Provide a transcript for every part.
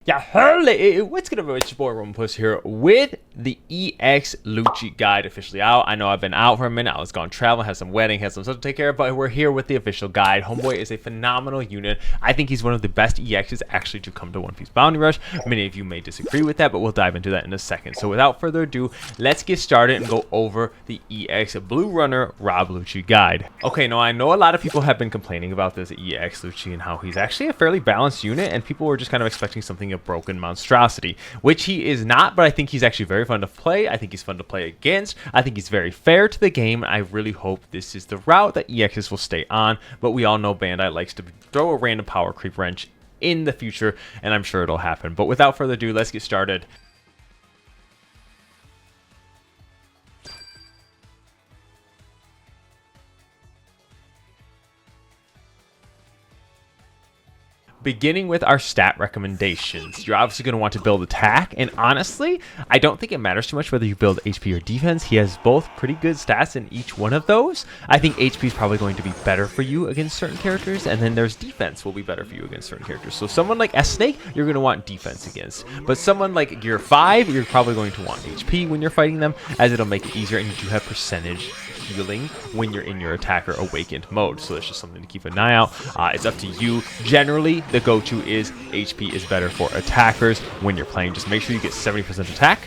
Yeah, hello, what's good everybody, it's your boy Romanpuss here with the EX Lucci guide officially out. I know I've been out for a minute, I was gone traveling, had some wedding, had some stuff to take care of, but we're here with the official guide. Homeboy is a phenomenal unit. I think he's one of the best EXs actually to come to One Piece Bounty Rush. Many of you may disagree with that, but we'll dive into that in a second. So without further ado, let's get started and go over the EX Blue Runner Rob Lucci guide. Okay, now I know a lot of people have been complaining about this EX Lucci and how he's actually a fairly balanced unit, and people were just kind of expecting something a broken monstrosity, which he is not, but I think he's actually very fun to play. I think he's fun to play against. I think he's very fair to the game. I really hope this is the route that EXs will stay on, but we all know Bandai likes to throw a random power creep wrench in the future, and I'm sure it'll happen. But without further ado, let's get started. Beginning with our stat recommendations, you're obviously going to want to build attack, and honestly, I don't think it matters too much whether you build HP or defense. He has both pretty good stats in each one of those. I think HP is probably going to be better for you against certain characters, and then there's defense will be better for you against certain characters. So someone like S-Snake, you're going to want defense against, but someone like Gear 5, you're probably going to want HP when you're fighting them, as it'll make it easier, and you do have percentage healing when you're in your attacker awakened mode, so that's just something to keep an eye out. It's up to you. Generally, the go-to is HP is better for attackers when you're playing. Just make sure you get 70% attack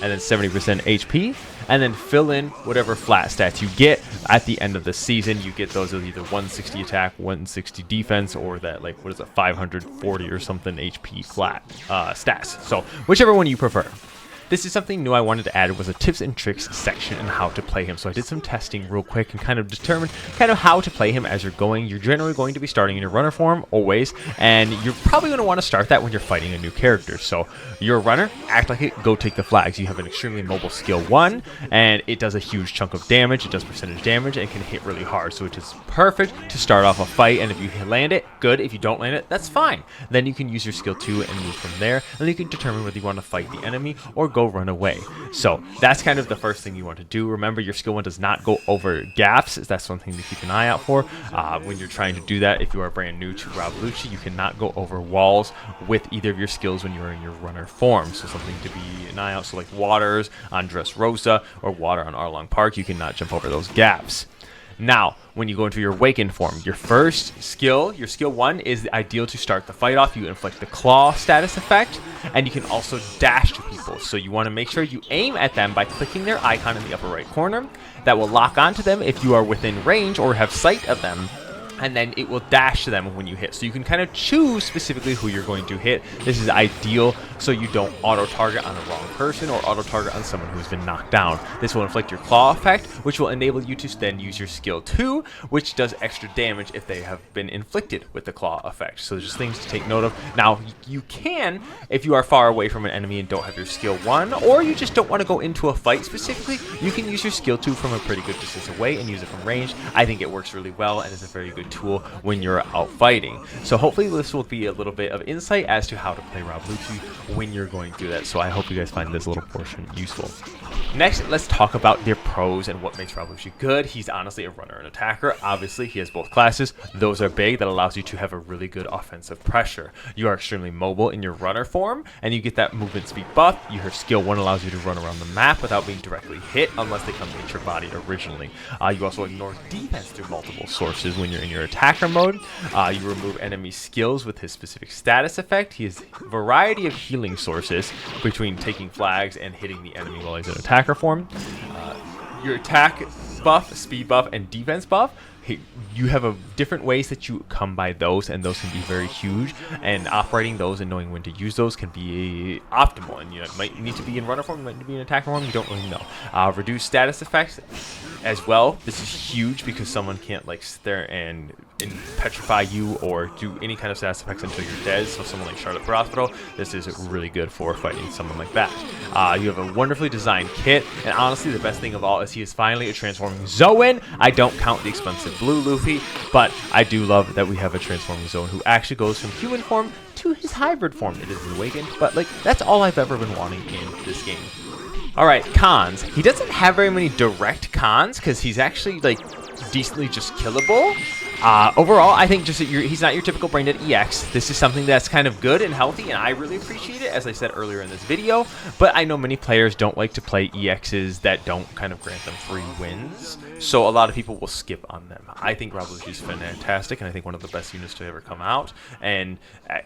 and then 70% HP, and then fill in whatever flat stats you get at the end of the season. You get those as either 160 attack, 160 defense, or that, like, what is it, 540 or something HP flat stats. So whichever one you prefer. This is something new I wanted to add, was a tips and tricks section and how to play him. So I did some testing real quick and kind of determined kind of how to play him as you're going. You're generally going to be starting in your runner form always, and you're probably going to want to start that when you're fighting a new character. So you're a runner, act like it, go take the flags. You have an extremely mobile skill 1, and it does a huge chunk of damage. It does percentage damage and can hit really hard. So it is perfect to start off a fight, and if you land it, good. If you don't land it, that's fine. Then you can use your skill 2 and move from there, and you can determine whether you want to fight the enemy or go run away. So that's kind of the first thing you want to do. Remember, your skill 1 does not go over gaps. That's something to keep an eye out for when you're trying to do that. If you are brand new to Rob Lucci, you cannot go over walls with either of your skills when you're in your runner form. So something to be an eye out. So like waters on Dressrosa or water on Arlong Park, you cannot jump over those gaps. Now, when you go into your awakened form, your first skill, your skill 1, is ideal to start the fight off. You inflict the claw status effect, and you can also dash to people. So you want to make sure you aim at them by clicking their icon in the upper right corner. That will lock onto them if you are within range or have sight of them, and then it will dash to them when you hit. So you can kind of choose specifically who you're going to hit. This is ideal so you don't auto-target on the wrong person or auto-target on someone who's been knocked down. This will inflict your claw effect, which will enable you to then use your skill 2, which does extra damage if they have been inflicted with the claw effect. So just things to take note of. Now, you can, if you are far away from an enemy and don't have your skill 1, or you just don't want to go into a fight specifically, you can use your skill 2 from a pretty good distance away and use it from range. I think it works really well and is a very good tool when you're out fighting. So hopefully this will be a little bit of insight as to how to play Rob Lucci when you're going through that. So I hope you guys find this little portion useful. Next, let's talk about their pros and what makes Rob Lucci good. He's honestly a runner and attacker. Obviously, he has both classes. Those are big. That allows you to have a really good offensive pressure. You are extremely mobile in your runner form, and you get that movement speed buff. Your skill 1 allows you to run around the map without being directly hit unless they come to hit your body originally. You also ignore defense through multiple sources when you're in your attacker mode. You remove enemy skills with his specific status effect. He has a variety of healing sources between taking flags and hitting the enemy while he's in attacker form. Your attack buff, speed buff, and defense buff, you have different ways that you come by those, and those can be very huge, and operating those and knowing when to use those can be optimal. And you might need to be in runner form, you might need to be in attacker form, you don't really know. Reduce status effects as well. This is huge because someone can't like sit there and petrify you or do any kind of status effects until you're dead. So someone like Charlotte Hospital, this is really good for fighting someone like that. You have a wonderfully designed kit, and honestly the best thing of all is he is finally a transforming Zoan. I don't count the expensive blue Luffy, but I do love that we have a transforming Zoan who actually goes from human form to his hybrid form. It is awakened, but like that's all I've ever been wanting in this game. Alright, cons. He doesn't have very many direct cons because he's actually like decently just killable. Overall, I think just that he's not your typical brain dead EX. This is something that's kind of good and healthy, and I really appreciate it, as I said earlier in this video. But I know many players don't like to play EXs that don't kind of grant them free wins, so a lot of people will skip on them. I think Rob Lucci is fantastic, and I think one of the best units to ever come out. And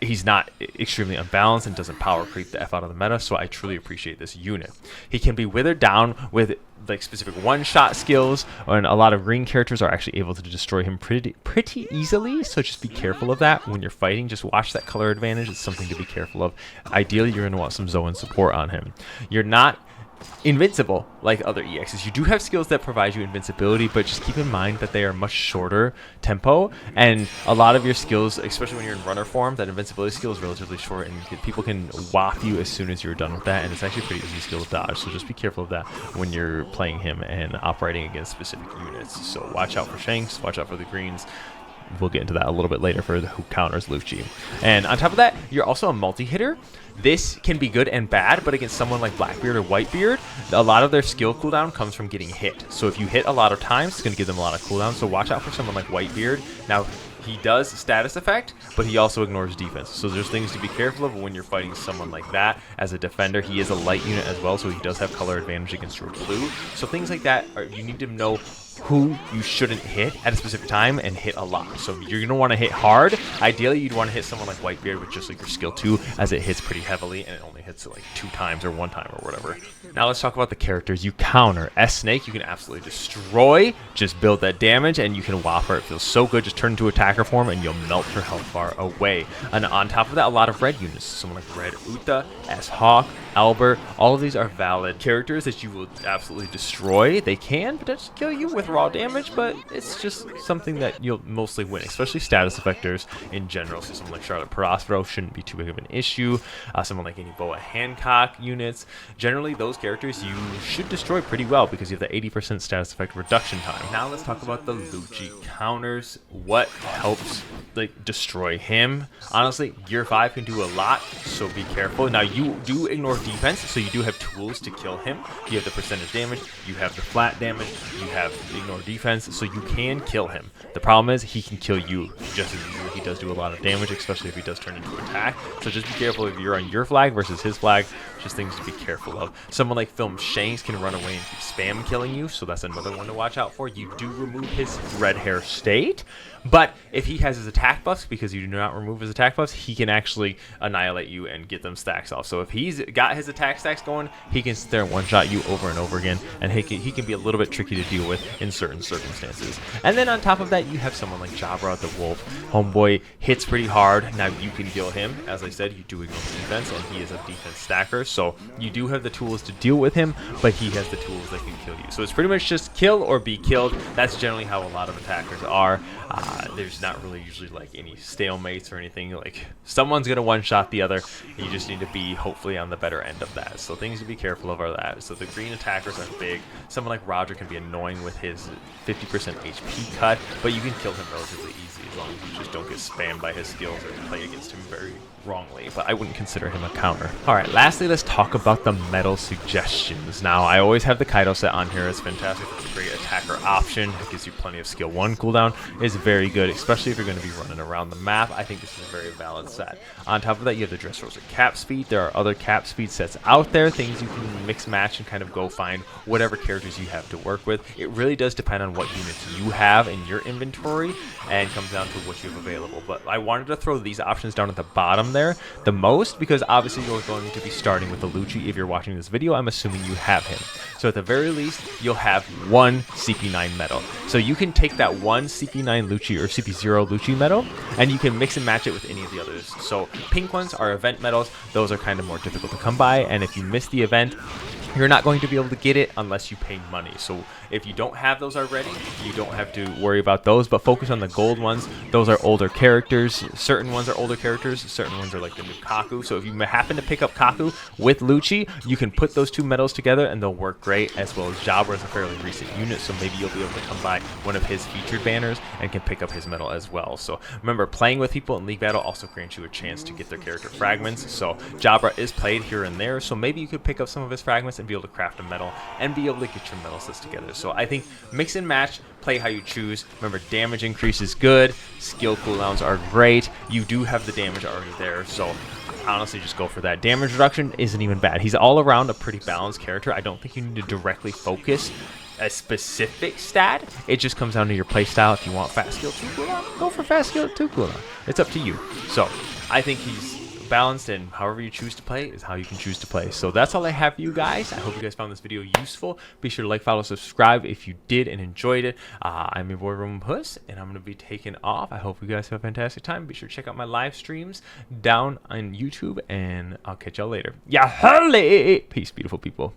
he's not extremely unbalanced and doesn't power creep the F out of the meta, so I truly appreciate this unit. He can be withered down with like specific one-shot skills, and a lot of green characters are actually able to destroy him pretty easily, so just be careful of that when you're fighting. Just watch that color advantage. It's something to be careful of. Ideally, you're going to want some Zoan support on him. You're not invincible like other EXs. You do have skills that provide you invincibility, but just keep in mind that they are much shorter tempo, and a lot of your skills, especially when you're in runner form, that invincibility skill is relatively short, and people can whop you as soon as you're done with that, and it's actually a pretty easy skill to dodge. So just be careful of that when you're playing him and operating against specific units. So watch out for Shanks, watch out for the greens. We'll get into that a little bit later for who counters Lucci. And on top of that, you're also a multi-hitter. This can be good and bad, but against someone like Blackbeard or Whitebeard, a lot of their skill cooldown comes from getting hit. So if you hit a lot of times, it's going to give them a lot of cooldown. So watch out for someone like Whitebeard. Now, he does status effect, but he also ignores defense. So there's things to be careful of when you're fighting someone like that. As a defender, he is a light unit as well, so he does have color advantage against your blue. So things like that, you need to know who you shouldn't hit at a specific time and hit a lot. So you're going to want to hit hard. Ideally, you'd want to hit someone like Whitebeard with just like your skill 2, as it hits pretty heavily, and it only hits it like 2 times or 1 time or whatever. Now let's talk about the characters you counter. S-Snake, you can absolutely destroy. Just build that damage, and you can whopper. It feels so good. Just turn into attacker form, and you'll melt her health bar away. And on top of that, a lot of red units. Someone like Red Uta, S-Hawk, Albert, all of these are valid characters that you will absolutely destroy. They can potentially kill you with raw damage, but it's just something that you'll mostly win, especially status effectors in general. So someone like Charlotte Prospero shouldn't be too big of an issue. Someone like any Boa Hancock units, generally those characters you should destroy pretty well because you have the 80% status effect reduction time. Now let's talk about the Lucci counters. What helps like destroy him? Honestly, Gear 5 can do a lot, so be careful. Now you do ignore defense, so you do have tools to kill him. You have the percentage damage, you have the flat damage, you have ignore defense, so you can kill him. The problem is he can kill you just as easily. He does do a lot of damage, especially if he does turn into attack. So just be careful if you're on your flag versus his flag. Just things to be careful of. Someone like Film Shanks can run away and keep spam killing you, so that's another one to watch out for. You do remove his red hair state, but if he has his attack buffs, because you do not remove his attack buffs, he can actually annihilate you and get them stacks off. So if he's got his attack stacks going, he can sit there and one-shot you over and over again, and he can be a little bit tricky to deal with in certain circumstances. And then on top of that, you have someone like Jabra the Wolf. Homeboy hits pretty hard. Now you can kill him. As I said, you do ignore defense, and he is a defense stacker, so you do have the tools to deal with him, but he has the tools that can kill you. So it's pretty much just kill or be killed. That's generally how a lot of attackers are. There's not really usually like any stalemates or anything. Like someone's gonna one-shot the other. You just need to be hopefully on the better end of that. So things to be careful of are that. So the green attackers are big. Someone like Roger can be annoying with his 50% HP cut, but you can kill him relatively easy as long as you just don't get spammed by his skills or play against him very wrongly, but I wouldn't consider him a counter. Alright, lastly, let's talk about the medal suggestions. Now, I always have the Kaido set on here. It's fantastic. It's a great attacker option. It gives you plenty of skill 1 cooldown. It's very good, especially if you're going to be running around the map. I think this is a very valid set. On top of that, you have the Dressrosa cap speed. There are other cap speed sets out there, things you can mix match and kind of go find whatever characters you have to work with. It really does depend on what units you have in your inventory and comes down to what you have available. But I wanted to throw these options down at the bottom there the most because obviously you're going to be starting with the Lucci. If you're watching this video, I'm assuming you have him. So at the very least, you'll have 1 CP9 medal. So you can take that 1 CP9 Lucci or CP0 Lucci medal and you can mix and match it with any of the others. So pink ones are event medals. Those are kind of more difficult to come by, and if you miss the event, you're not going to be able to get it unless you pay money. So if you don't have those already, you don't have to worry about those, but focus on the gold ones. Those are older characters. Certain ones are older characters. Certain ones are like the new Kaku. So if you happen to pick up Kaku with Lucci, you can put those 2 medals together and they'll work great, as well as Jabra is a fairly recent unit, so maybe you'll be able to come by one of his featured banners and can pick up his medal as well. So remember, playing with people in League Battle also grants you a chance to get their character fragments. So Jabra is played here and there, so maybe you could pick up some of his fragments and be able to craft a medal and be able to get your medal sets together. counters. So I think mix and match, play how you choose. Remember, damage increase is good, skill cooldowns are great. You do have the damage already there, so honestly just go for that. Damage reduction isn't even bad. He's all around a pretty balanced character. I don't think you need to directly focus a specific stat. It just comes down to your playstyle. If you want fast skill 2 cooldown, go for fast skill 2 cooldown. It's up to you. So I think he's balanced, and however you choose to play is how you can choose to play. So that's all I have for you guys. I hope you guys found this video useful. Be sure to like, follow, subscribe if you did and enjoyed it. I'm your boy Romanpuss, and I'm going to be taking off. I hope you guys have a fantastic time. Be sure to check out my live streams down on YouTube, and I'll catch y'all later. Yeah, peace, beautiful people.